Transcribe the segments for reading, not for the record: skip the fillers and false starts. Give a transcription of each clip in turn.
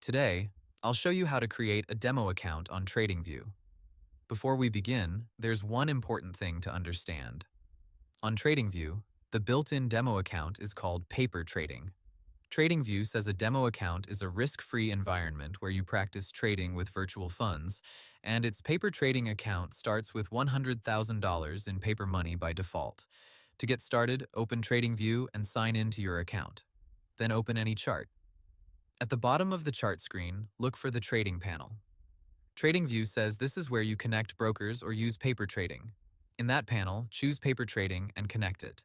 Today, I'll show you how to create a demo account on TradingView. Before we begin, there's one important thing to understand. On TradingView, the built-in demo account is called paper trading. TradingView says a demo account is a risk-free environment where you practice trading with virtual funds, and its paper trading account starts with $100,000 in paper money by default. To get started, open TradingView and sign in to your account. Then open any chart. At the bottom of the chart screen, look for the trading panel. TradingView says this is where you connect brokers or use paper trading. In that panel, choose paper trading and connect it.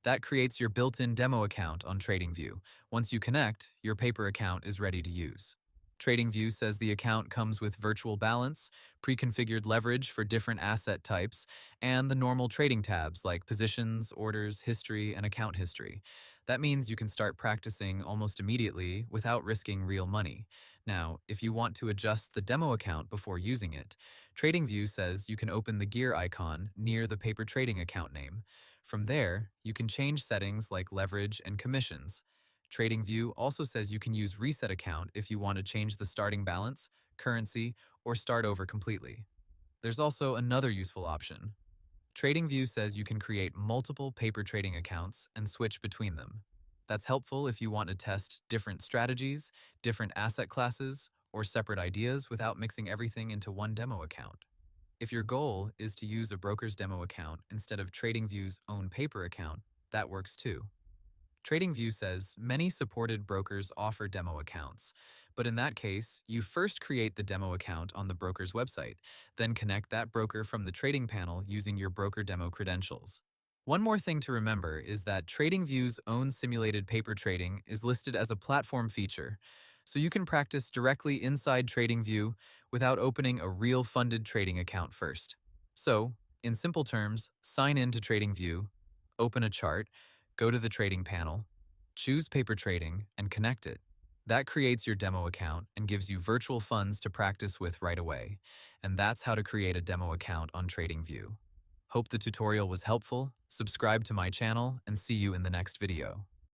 That creates your built-in demo account on TradingView. Once you connect, your paper account is ready to use. TradingView says the account comes with virtual balance, pre-configured leverage for different asset types, and the normal trading tabs like positions, orders, history, and account history. That means you can start practicing almost immediately without risking real money. Now, if you want to adjust the demo account before using it, TradingView says you can open the gear icon near the paper trading account name. From there, you can change settings like leverage and commissions. TradingView also says you can use Reset Account if you want to change the starting balance, currency, or start over completely. There's also another useful option. TradingView says you can create multiple paper trading accounts and switch between them. That's helpful if you want to test different strategies, different asset classes, or separate ideas without mixing everything into one demo account. If your goal is to use a broker's demo account instead of TradingView's own paper account, that works too. TradingView says many supported brokers offer demo accounts, but in that case, you first create the demo account on the broker's website, then connect that broker from the trading panel using your broker demo credentials. One more thing to remember is that TradingView's own simulated paper trading is listed as a platform feature, so you can practice directly inside TradingView without opening a real funded trading account first. So, in simple terms, sign in to TradingView, open a chart, go to the trading panel, choose paper trading, and connect it. That creates your demo account and gives you virtual funds to practice with right away. And that's how to create a demo account on TradingView. Hope the tutorial was helpful, subscribe to my channel, and see you in the next video.